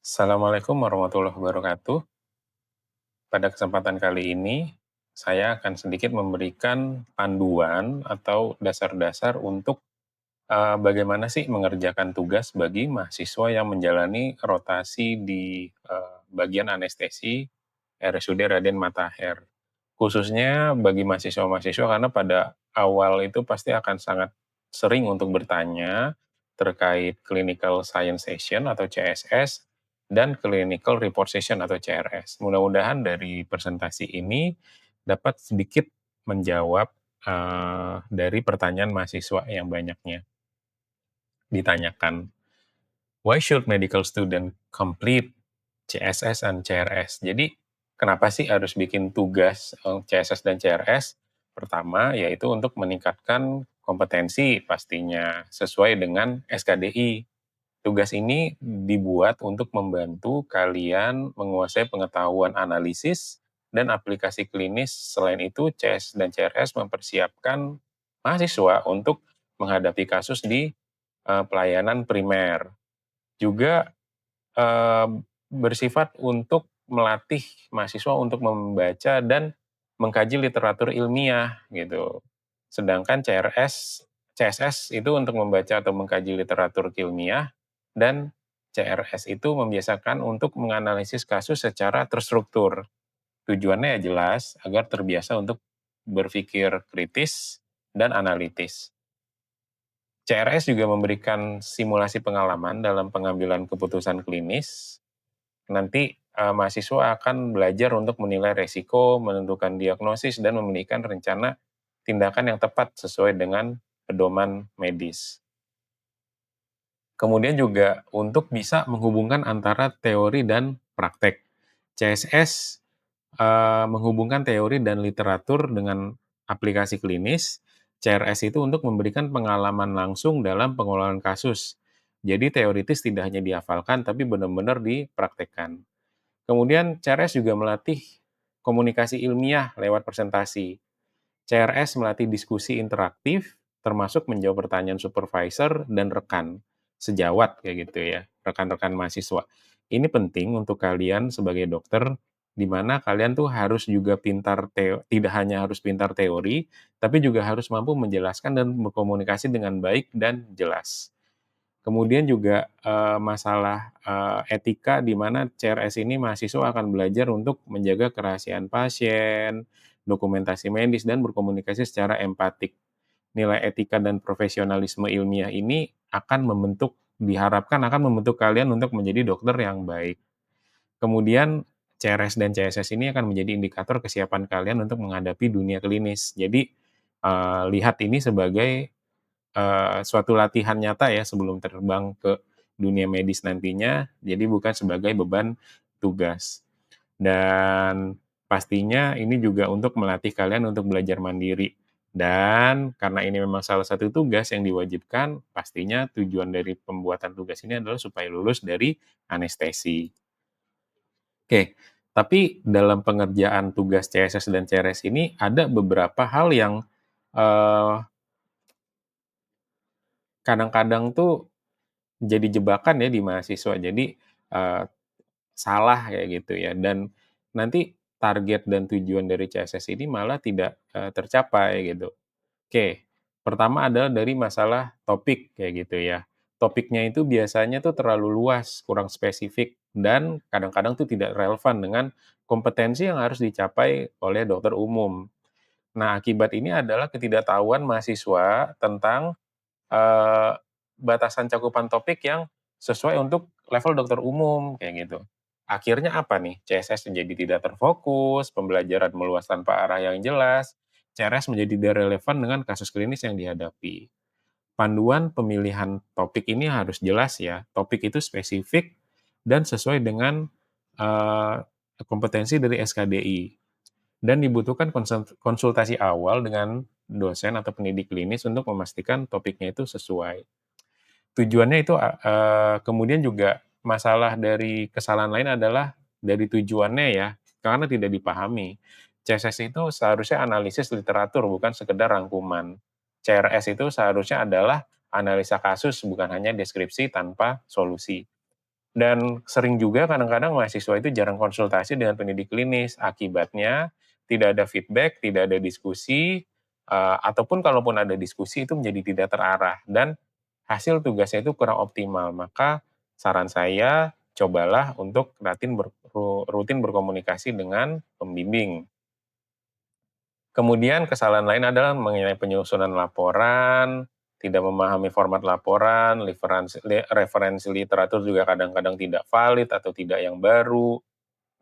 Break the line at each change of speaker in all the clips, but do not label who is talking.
Assalamualaikum warahmatullahi wabarakatuh. Pada kesempatan kali ini, saya akan sedikit memberikan panduan atau dasar-dasar untuk bagaimana sih mengerjakan tugas bagi mahasiswa yang menjalani rotasi di bagian anestesi RSUD Raden Matahir. Khususnya bagi mahasiswa-mahasiswa karena pada awal itu pasti akan sangat sering untuk bertanya terkait Clinical Science Session atau CSS dan Clinical Report Session atau CRS. Mudah-mudahan dari presentasi ini dapat sedikit menjawab dari pertanyaan mahasiswa yang banyaknya ditanyakan. Why should medical student complete CSS and CRS? Jadi, kenapa sih harus bikin tugas CSS dan CRS? Pertama, yaitu untuk meningkatkan kompetensi pastinya sesuai dengan SKDI. Tugas ini dibuat untuk membantu kalian menguasai pengetahuan analisis dan aplikasi klinis. Selain itu, CS dan CRS mempersiapkan mahasiswa untuk menghadapi kasus di pelayanan primer. Juga bersifat untuk melatih mahasiswa untuk membaca dan mengkaji literatur ilmiah gitu. Sedangkan CSS itu untuk membaca atau mengkaji literatur ilmiah dan CRS itu membiasakan untuk menganalisis kasus secara terstruktur. Tujuannya ya jelas agar terbiasa untuk berpikir kritis dan analitis. CRS juga memberikan simulasi pengalaman dalam pengambilan keputusan klinis. Nanti mahasiswa akan belajar untuk menilai resiko, menentukan diagnosis, dan memberikan rencana tindakan yang tepat sesuai dengan pedoman medis. Kemudian juga untuk bisa menghubungkan antara teori dan praktek. CSS menghubungkan teori dan literatur dengan aplikasi klinis. CRS itu untuk memberikan pengalaman langsung dalam pengelolaan kasus. Jadi teoritis tidak hanya dihafalkan, tapi benar-benar dipraktekkan. Kemudian CRS juga melatih komunikasi ilmiah lewat presentasi. CRS melatih diskusi interaktif, termasuk menjawab pertanyaan supervisor dan rekan sejawat kayak gitu ya, rekan-rekan mahasiswa. Ini penting untuk kalian sebagai dokter, di mana kalian tuh harus juga tidak hanya harus pintar teori, tapi juga harus mampu menjelaskan dan berkomunikasi dengan baik dan jelas. Kemudian juga masalah etika di mana CRS ini mahasiswa akan belajar untuk menjaga kerahasiaan pasien, dokumentasi medis, dan berkomunikasi secara empatik. Nilai etika dan profesionalisme ilmiah ini diharapkan akan membentuk kalian untuk menjadi dokter yang baik. Kemudian CRS dan CSS ini akan menjadi indikator kesiapan kalian untuk menghadapi dunia klinis. Jadi lihat ini sebagai suatu latihan nyata ya sebelum terbang ke dunia medis nantinya, jadi bukan sebagai beban tugas. Dan pastinya ini juga untuk melatih kalian untuk belajar mandiri. Dan karena ini memang salah satu tugas yang diwajibkan, pastinya tujuan dari pembuatan tugas ini adalah supaya lulus dari anestesi. Oke, tapi dalam pengerjaan tugas CSS dan CRS ini ada beberapa hal yang, eee, kadang-kadang tuh jadi jebakan ya di mahasiswa. Jadi, eee, salah kayak gitu ya, dan nanti target dan tujuan dari CSS ini malah tidak tercapai gitu. Oke, pertama adalah dari masalah topik kayak gitu ya. Topiknya itu biasanya tuh terlalu luas, kurang spesifik, dan kadang-kadang tuh tidak relevan dengan kompetensi yang harus dicapai oleh dokter umum. Nah, akibat ini adalah ketidaktahuan mahasiswa tentang batasan cakupan topik yang sesuai untuk level dokter umum, kayak gitu. Akhirnya apa nih? CSS menjadi tidak terfokus, pembelajaran meluas tanpa arah yang jelas, CRS menjadi tidak relevan dengan kasus klinis yang dihadapi. Panduan pemilihan topik ini harus jelas ya, topik itu spesifik dan sesuai dengan, eee, kompetensi dari SKDI. Dan dibutuhkan konsultasi awal dengan dosen atau pendidik klinis untuk memastikan topiknya itu sesuai. Tujuannya itu, kemudian juga masalah dari kesalahan lain adalah dari tujuannya ya, karena tidak dipahami. CSS itu seharusnya analisis literatur, bukan sekedar rangkuman. CRS itu seharusnya adalah analisa kasus, bukan hanya deskripsi tanpa solusi. Dan sering juga kadang-kadang mahasiswa itu jarang konsultasi dengan pendidik klinis, akibatnya tidak ada feedback, tidak ada diskusi, ataupun kalaupun ada diskusi itu menjadi tidak terarah dan hasil tugasnya itu kurang optimal. Maka saran saya cobalah untuk rutin berkomunikasi dengan pembimbing. Kemudian kesalahan lain adalah mengenai penyusunan laporan, tidak memahami format laporan, referensi literatur juga kadang-kadang tidak valid atau tidak yang baru.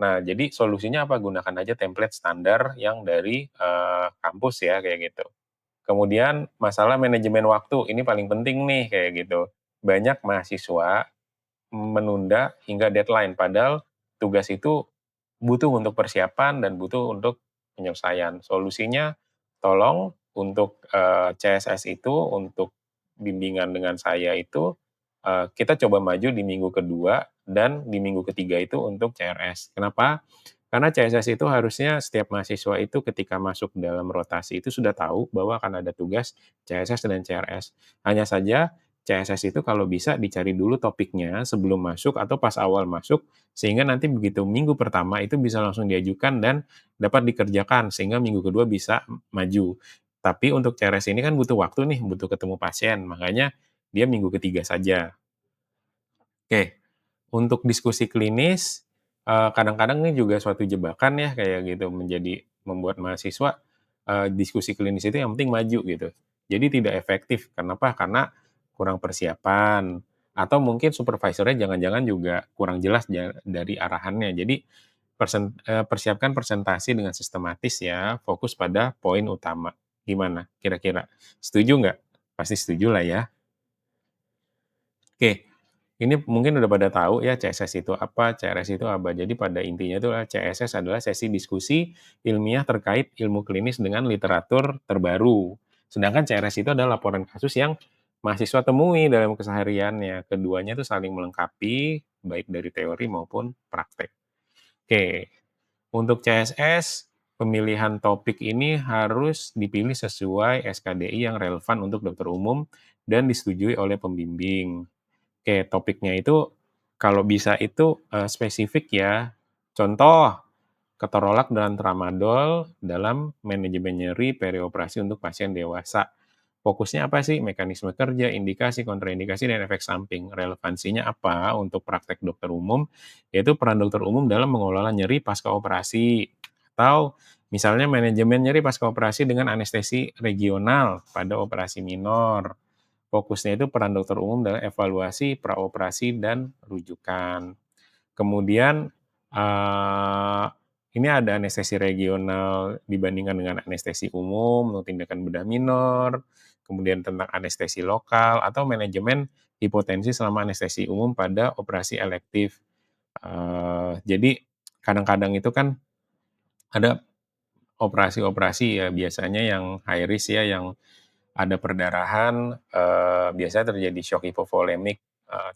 Nah, jadi solusinya apa? Gunakan aja template standar yang dari, kampus ya, kayak gitu. Kemudian masalah manajemen waktu, ini paling penting nih, kayak gitu. Banyak mahasiswa menunda hingga deadline, padahal tugas itu butuh untuk persiapan dan butuh untuk penyelesaian. Solusinya, tolong untuk, CSS itu, untuk bimbingan dengan saya itu, kita coba maju di minggu kedua dan di minggu ketiga itu untuk CRS. Kenapa? Karena CSS itu harusnya setiap mahasiswa itu ketika masuk dalam rotasi itu sudah tahu bahwa akan ada tugas CSS dan CRS. Hanya saja CSS itu kalau bisa dicari dulu topiknya sebelum masuk atau pas awal masuk, sehingga nanti begitu minggu pertama itu bisa langsung diajukan dan dapat dikerjakan, sehingga minggu kedua bisa maju. Tapi untuk CRS ini kan butuh waktu nih, butuh ketemu pasien, makanya dia minggu ketiga saja. Oke, untuk diskusi klinis, kadang-kadang ini juga suatu jebakan ya, kayak gitu, membuat mahasiswa, diskusi klinis itu yang penting maju gitu. Jadi tidak efektif, kenapa? Karena kurang persiapan, atau mungkin supervisornya jangan-jangan juga kurang jelas dari arahannya. Jadi persiapkan presentasi dengan sistematis ya, fokus pada poin utama. Gimana kira-kira, setuju nggak? Pasti setuju lah ya. Oke, ini mungkin udah pada tahu ya CSS itu apa, CRS itu apa. Jadi pada intinya itu CSS adalah sesi diskusi ilmiah terkait ilmu klinis dengan literatur terbaru. Sedangkan CRS itu adalah laporan kasus yang mahasiswa temui dalam kesehariannya. Keduanya itu saling melengkapi, baik dari teori maupun praktek. Oke, untuk CSS, pemilihan topik ini harus dipilih sesuai SKDI yang relevan untuk dokter umum dan disetujui oleh pembimbing. Oke, topiknya itu kalau bisa itu, spesifik ya. Contoh, ketorolak dan tramadol dalam manajemen nyeri perioperasi untuk pasien dewasa. Fokusnya apa sih? Mekanisme kerja, indikasi, kontraindikasi, dan efek samping. Relevansinya apa untuk praktek dokter umum? Yaitu peran dokter umum dalam mengelola nyeri pasca operasi. Atau misalnya manajemen nyeri pasca operasi dengan anestesi regional pada operasi minor. Fokusnya itu peran dokter umum dalam evaluasi, praoperasi, dan rujukan. Kemudian, eee, ini ada anestesi regional dibandingkan dengan anestesi umum untuk tindakan bedah minor, kemudian tentang anestesi lokal, atau manajemen hipotensi selama anestesi umum pada operasi elektif. Jadi kadang-kadang itu kan ada operasi-operasi ya biasanya yang high risk ya, yang ada perdarahan, biasanya terjadi shock hipovolemik,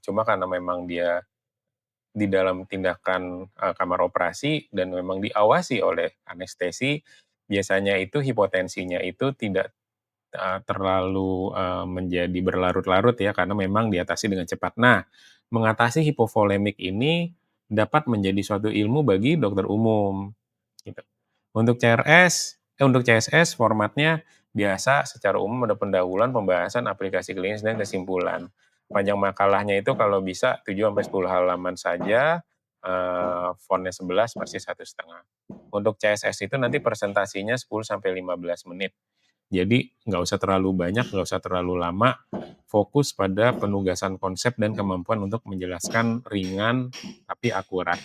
cuma karena memang dia di dalam tindakan, kamar operasi dan memang diawasi oleh anestesi, biasanya itu hipotensinya itu tidak, terlalu, menjadi berlarut-larut ya, karena memang diatasi dengan cepat. Nah, mengatasi hipovolemik ini dapat menjadi suatu ilmu bagi dokter umum, gitu. Untuk CSS formatnya biasa secara umum ada pendahuluan, pembahasan, aplikasi klinis, dan kesimpulan. Panjang makalahnya itu kalau bisa 7 sampai 10 halaman saja, fontnya 11 versi 1,5. Untuk CSS itu nanti presentasinya 10 sampai 15 menit. Jadi nggak usah terlalu banyak, nggak usah terlalu lama, fokus pada penugasan konsep dan kemampuan untuk menjelaskan ringan tapi akurat.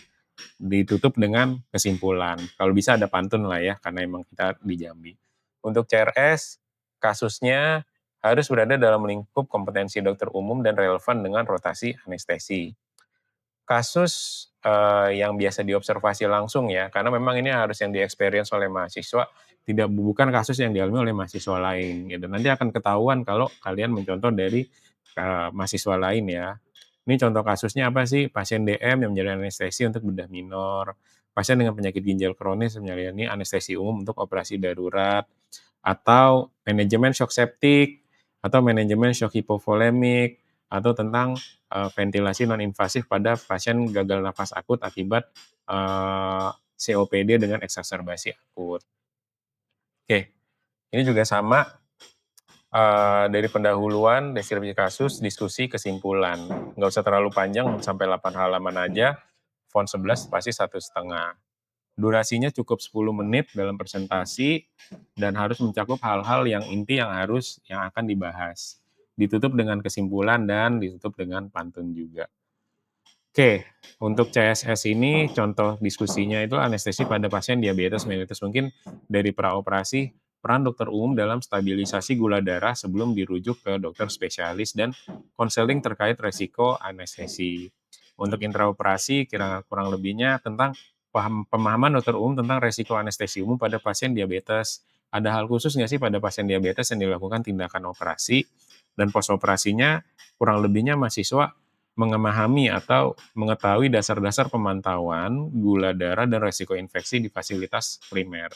Ditutup dengan kesimpulan. Kalau bisa ada pantun lah ya, karena emang kita di Jambi. Untuk CRS, kasusnya harus berada dalam lingkup kompetensi dokter umum dan relevan dengan rotasi anestesi. Kasus, yang biasa diobservasi langsung ya, karena memang ini harus yang di-experience oleh mahasiswa, bukan kasus yang dialami oleh mahasiswa lain gitu. Nanti akan ketahuan kalau kalian mencontoh dari, mahasiswa lain ya. Ini contoh kasusnya apa sih? Pasien DM yang menjalani anestesi untuk bedah minor, pasien dengan penyakit ginjal kronis menjalani anestesi umum untuk operasi darurat, atau manajemen shock septic, atau manajemen shock hipovolemik, atau tentang ventilasi non-invasif pada pasien gagal nafas akut akibat COPD dengan eksaserbasi akut. Oke, ini juga sama, dari pendahuluan, deskripsi kasus, diskusi, kesimpulan. Nggak usah terlalu panjang, sampai 8 halaman aja, font 11 pasti 1,5. Durasinya cukup 10 menit dalam presentasi, dan harus mencakup hal-hal yang inti yang akan dibahas. Ditutup dengan kesimpulan dan ditutup dengan pantun juga. Oke, untuk CSS ini contoh diskusinya itu anestesi pada pasien diabetes mellitus. Mungkin dari praoperasi, peran dokter umum dalam stabilisasi gula darah sebelum dirujuk ke dokter spesialis dan konseling terkait resiko anestesi. Untuk intraoperasi, kurang lebihnya tentang pemahaman dokter umum tentang resiko anestesi umum pada pasien diabetes. Ada hal khusus nggak sih pada pasien diabetes yang dilakukan tindakan operasi, dan post-operasinya kurang lebihnya mahasiswa memahami atau mengetahui dasar-dasar pemantauan gula darah dan resiko infeksi di fasilitas primer.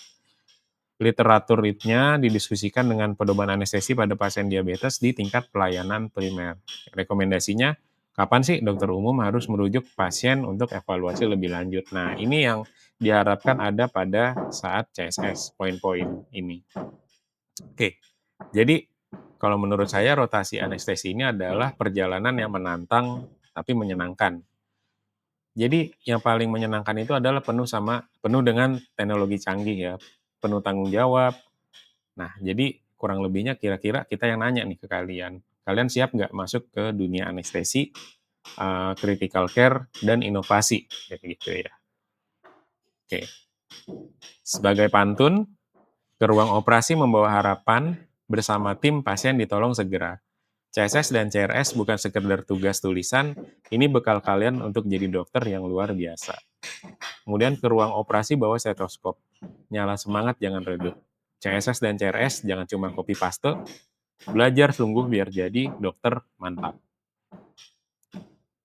Literaturnya didiskusikan dengan pedoman anestesi pada pasien diabetes di tingkat pelayanan primer. Rekomendasinya, kapan sih dokter umum harus merujuk pasien untuk evaluasi lebih lanjut? Nah, ini yang diharapkan ada pada saat CSS, poin-poin ini. Oke, jadi kalau menurut saya rotasi anestesi ini adalah perjalanan yang menantang tapi menyenangkan. Jadi yang paling menyenangkan itu adalah penuh dengan teknologi canggih ya, penuh tanggung jawab. Nah, jadi kurang lebihnya kira-kira kita yang nanya nih ke kalian. Kalian siap nggak masuk ke dunia anestesi, critical care, dan inovasi? Kayak gitu ya. Oke. Sebagai pantun, ke ruang operasi membawa harapan, bersama tim pasien ditolong segera. CSS dan CRS bukan sekedar tugas tulisan, ini bekal kalian untuk jadi dokter yang luar biasa. Kemudian ke ruang operasi bawa stetoskop. Nyala semangat, jangan redup. CSS dan CRS jangan cuma copy paste, belajar sungguh biar jadi dokter mantap.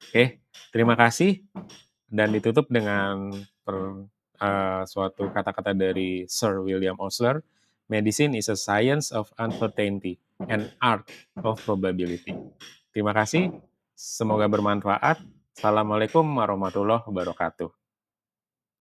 Oke, terima kasih. Dan ditutup dengan suatu kata-kata dari Sir William Osler, medicine is a science of uncertainty and art of probability. Terima kasih, semoga bermanfaat. Assalamualaikum warahmatullahi wabarakatuh.